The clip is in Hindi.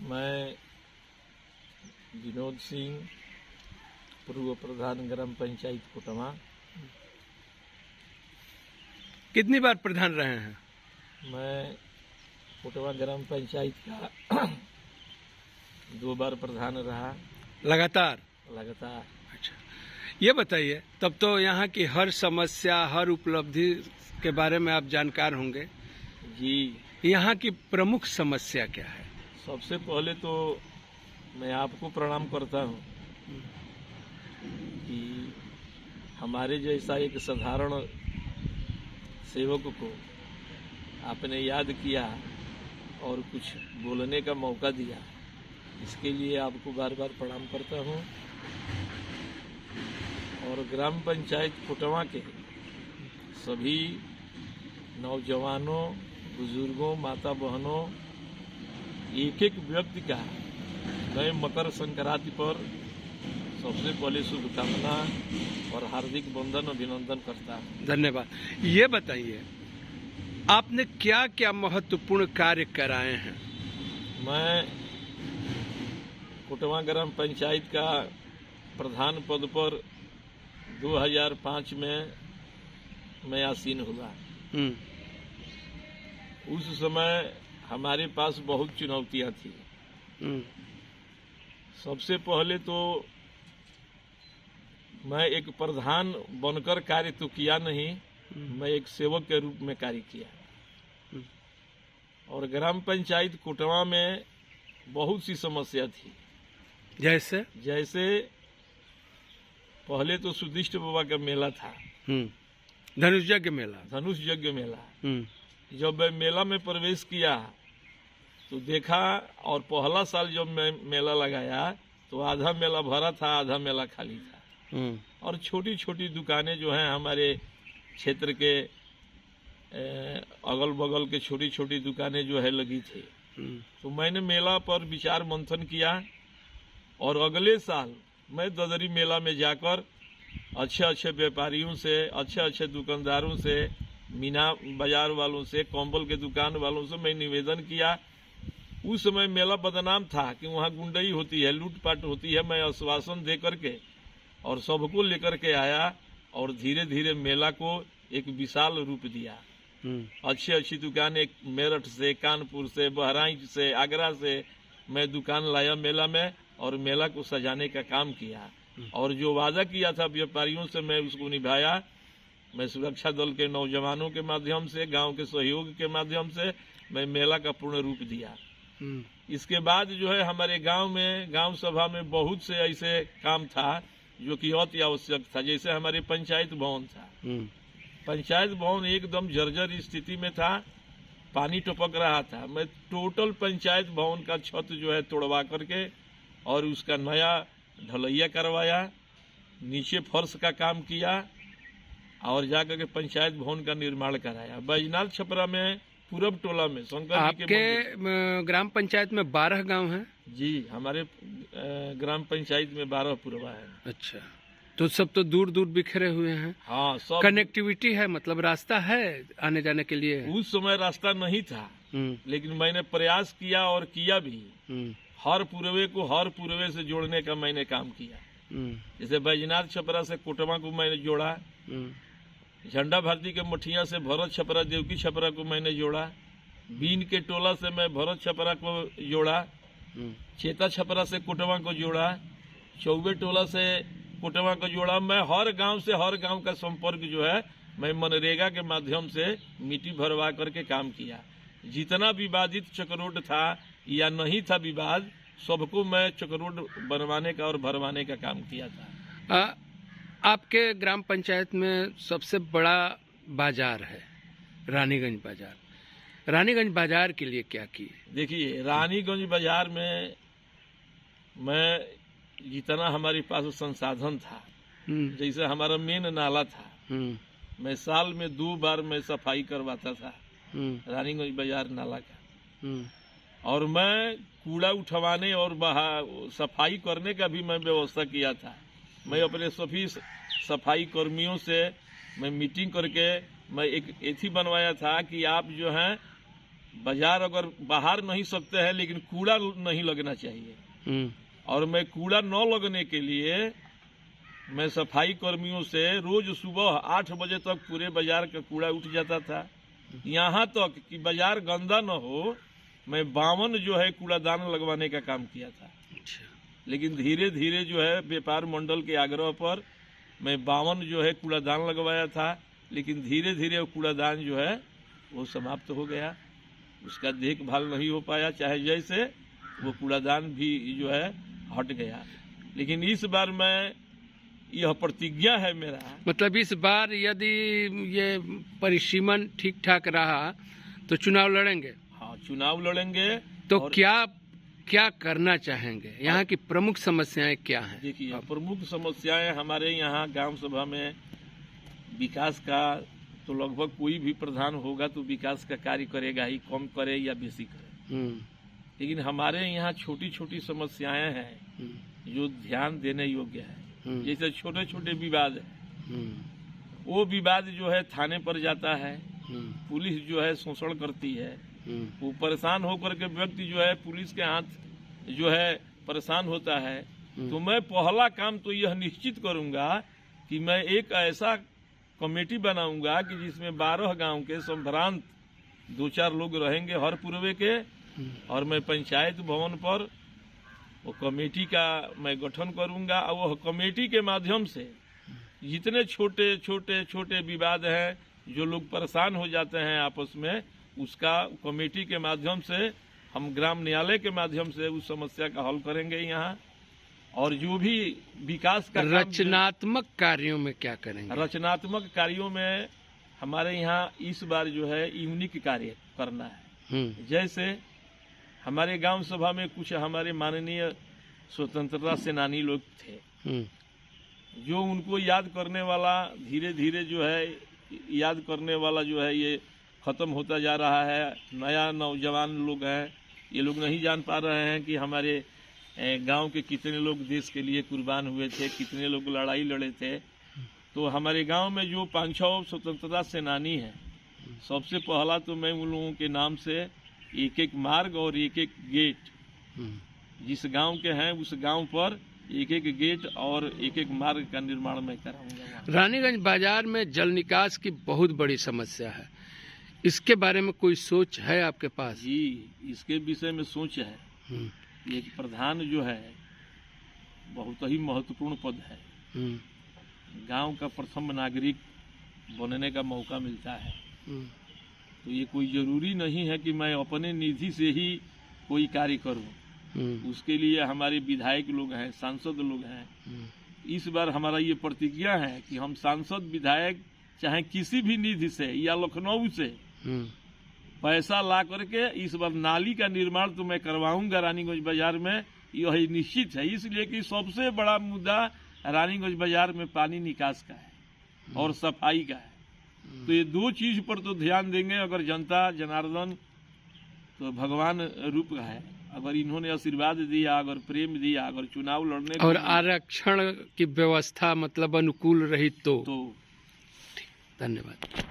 मैं विनोद सिंह, पूर्व प्रधान ग्राम पंचायत कोटवा। कितनी बार प्रधान रहे हैं? मैं कोटवा ग्राम पंचायत का 2 बार प्रधान रहा। लगातार? अच्छा, ये बताइए, तब तो यहाँ की हर समस्या, हर उपलब्धि के बारे में आप जानकार होंगे जी। यहाँ की प्रमुख समस्या क्या है? सबसे पहले तो मैं आपको प्रणाम करता हूँ कि हमारे जैसा एक साधारण सेवक को आपने याद किया और कुछ बोलने का मौका दिया, इसके लिए आपको बार बार प्रणाम करता हूँ। और ग्राम पंचायत कोटवा के सभी नौजवानों, बुजुर्गों, माता बहनों, एक एक व्यक्ति का मैं मकर संक्रांति पर सबसे पहले शुभकामना और हार्दिक वंदन अभिनंदन करता हूँ। धन्यवाद। ये बताइए, आपने क्या क्या महत्वपूर्ण कार्य कराए हैं? मैं कोटवा ग्राम पंचायत का प्रधान पद पर 2005 में मैं आसीन हुआ। उस समय हमारे पास बहुत चुनौतियां थी। सबसे पहले तो मैं एक प्रधान बनकर कार्य तो किया नहीं, मैं एक सेवक के रूप में कार्य किया। और ग्राम पंचायत कोटवा में बहुत सी समस्या थी। जैसे पहले तो सुदिष्ट बाबा का मेला था, धनुष यज्ञ मेला। जब मैं मेला में प्रवेश किया तो देखा, और पहला साल जब मैं मेला लगाया तो आधा मेला भरा था, आधा मेला खाली था। और छोटी छोटी दुकानें जो हैं हमारे क्षेत्र के अगल बगल के छोटी छोटी दुकानें जो है लगी थी। तो मैंने मेला पर विचार मंथन किया और अगले साल मैं ददरी मेला में जाकर अच्छे अच्छे व्यापारियों से, अच्छे अच्छे दुकानदारों से, मीना बाजार वालों से, कंबल के दुकान वालों से मैं निवेदन किया। उस समय मेला बदनाम था कि वहाँ गुंडई होती है, लूटपाट होती है। मैं आश्वासन दे करके और सबको लेकर के आया और धीरे धीरे मेला को एक विशाल रूप दिया। अच्छी अच्छी दुकानें मेरठ से, कानपुर से, बहराइच से, आगरा से मैं दुकान लाया मेला में और मेला को सजाने का काम किया। और जो वादा किया था व्यापारियों से मैं उसको निभाया। मैं सुरक्षा दल के नौजवानों के माध्यम से, गांव के सहयोग के माध्यम से मैं मेला का पूर्ण रूप दिया। इसके बाद जो है हमारे गांव में, गांव सभा में बहुत से ऐसे काम था जो कि अति आवश्यक था। जैसे हमारे पंचायत भवन था। पंचायत भवन एकदम जर्जर स्थिति में था, पानी टपक रहा था। मैं टोटल पंचायत भवन का छत जो है तोड़वा करके और उसका नया ढलैया करवाया, नीचे फर्श का काम किया और जाकर के पंचायत भवन का निर्माण कराया। बैजनाथ छपरा में पूरब टोला में शंकर जी के ग्राम पंचायत में 12 गांव हैं? जी, हमारे ग्राम पंचायत में 12 पूर्वा है। अच्छा, तो सब तो दूर दूर बिखरे हुए हैं। हाँ, सब कनेक्टिविटी है, मतलब रास्ता है आने जाने के लिए? उस समय रास्ता नहीं था, लेकिन मैंने प्रयास किया और किया भी। हर पूर्वे को हर पूर्वे से जोड़ने का मैंने काम किया। जैसे बैजनाथ छपरा से कोटवा को मैंने जोड़ा, झंडा भारती के मठिया से भरत छपरा, देवकी छपरा को मैंने जोड़ा, बीन के टोला से मैं भरत छपरा को जोड़ा, चेता छपरा से कोटवा को जोड़ा, चौबे टोला से कोटवा को जोड़ा। मैं हर गांव से हर गांव का संपर्क जो है मैं मनरेगा के माध्यम से मिट्टी भरवा करके काम किया। जितना विवादित चक्रोड था या नहीं था विवाद, सबको मैं चक्रोड बनवाने का और भरवाने का काम किया था। आपके ग्राम पंचायत में सबसे बड़ा बाजार है रानीगंज बाजार। रानीगंज बाजार के लिए क्या किए? देखिए, रानीगंज बाजार में मैं जितना हमारे पास संसाधन था, जैसे हमारा मेन नाला था, मैं साल में 2 बार मैं सफाई करवाता था रानीगंज बाजार नाला का। और मैं कूड़ा उठवाने और सफाई करने का भी मैं व्यवस्था किया था। मैं अपने सभी सफाई कर्मियों से मैं मीटिंग करके मैं एक एथी बनवाया था कि आप जो हैं बाजार अगर बाहर नहीं सकते हैं, लेकिन कूड़ा नहीं लगना चाहिए। और मैं कूड़ा न लगने के लिए मैं सफाई कर्मियों से रोज सुबह 8 बजे तक पूरे बाजार का कूड़ा उठ जाता था। यहाँ तक कि बाजार गंदा न हो, मैं 52 जो है कूड़ादान लगवाने का काम किया था। लेकिन धीरे धीरे जो है व्यापार मंडल के आग्रह पर मैं 52 जो है कूड़ादान लगवाया था, लेकिन धीरे धीरे वो कूड़ादान जो है वो समाप्त हो गया, उसका देखभाल नहीं हो पाया, चाहे जैसे वो कूड़ादान भी जो है हट गया। लेकिन इस बार मैं यह प्रतिज्ञा है मेरा, मतलब इस बार यदि ये परिसीमन ठीक ठाक रहा तो चुनाव लड़ेंगे। हाँ, चुनाव लड़ेंगे। तो क्या करना चाहेंगे? यहाँ की प्रमुख समस्याएं क्या हैं? देखिए, प्रमुख समस्याएं हमारे यहाँ ग्राम सभा में विकास का, तो लगभग कोई भी प्रधान होगा तो विकास का कार्य करेगा ही, कम करे या बेसी करे। लेकिन हमारे यहाँ छोटी छोटी समस्याएं हैं जो ध्यान देने योग्य है। जैसे छोटे छोटे विवाद है, वो विवाद जो है थाने पर जाता है, पुलिस जो है शोषण करती है, वो परेशान होकर के व्यक्ति जो है पुलिस के हाथ जो है परेशान होता है। तो मैं पहला काम तो यह निश्चित करूंगा कि मैं एक ऐसा कमेटी बनाऊंगा कि जिसमें 12 गांव के संभ्रांत 2-4 लोग रहेंगे हर पूर्वे के, और मैं पंचायत भवन पर वो कमेटी का मैं गठन करूंगा। और वो कमेटी के माध्यम से जितने छोटे छोटे छोटे विवाद हैं, जो लोग परेशान हो जाते हैं आपस में, उसका कमेटी के माध्यम से हम ग्राम न्यायालय के माध्यम से उस समस्या का हल करेंगे यहाँ। और जो भी विकास का रचनात्मक कार्यों में क्या करेंगे? रचनात्मक कार्यों में हमारे यहाँ इस बार जो है यूनिक कार्य करना है। जैसे हमारे गांव सभा में कुछ हमारे माननीय स्वतंत्रता सेनानी लोग थे, जो उनको याद करने वाला धीरे धीरे जो है याद करने वाला जो है ये खत्म होता जा रहा है। नया नौजवान लोग हैं, ये लोग नहीं जान पा रहे हैं कि हमारे गांव के कितने लोग देश के लिए कुर्बान हुए थे, कितने लोग लड़ाई लड़े थे। तो हमारे गांव में जो 5-6 स्वतंत्रता सेनानी हैं, सबसे पहला तो मैं उन लोगों के नाम से एक एक मार्ग और एक एक गेट, जिस गांव के हैं उस गांव पर एक एक गेट और एक एक मार्ग का निर्माण मैं कराऊंगा। रानीगंज बाजार में जल निकास की बहुत बड़ी समस्या है, इसके बारे में कोई सोच है आपके पास? जी, इसके विषय में सोच है। एक प्रधान जो है बहुत ही महत्वपूर्ण पद है, गांव का प्रथम नागरिक बनने का मौका मिलता है। तो ये कोई जरूरी नहीं है कि मैं अपने निधि से ही कोई कार्य करूं, उसके लिए हमारे विधायक लोग हैं, सांसद लोग हैं। इस बार हमारा ये प्रतिज्ञा है कि हम सांसद विधायक चाहे किसी भी निधि से या लखनऊ से पैसा ला करके इस बार नाली का निर्माण तो मैं करवाऊंगा रानीगंज बाजार में, यह निश्चित है। इसलिए कि सबसे बड़ा मुद्दा रानीगंज बाजार में पानी निकास का है और सफाई का है। तो ये 2 चीज पर तो ध्यान देंगे। अगर जनता जनार्दन तो भगवान रूप है, अगर इन्होंने आशीर्वाद दिया, अगर प्रेम दिया, अगर चुनाव लड़ने और आरक्षण की व्यवस्था मतलब अनुकूल रही तो। धन्यवाद।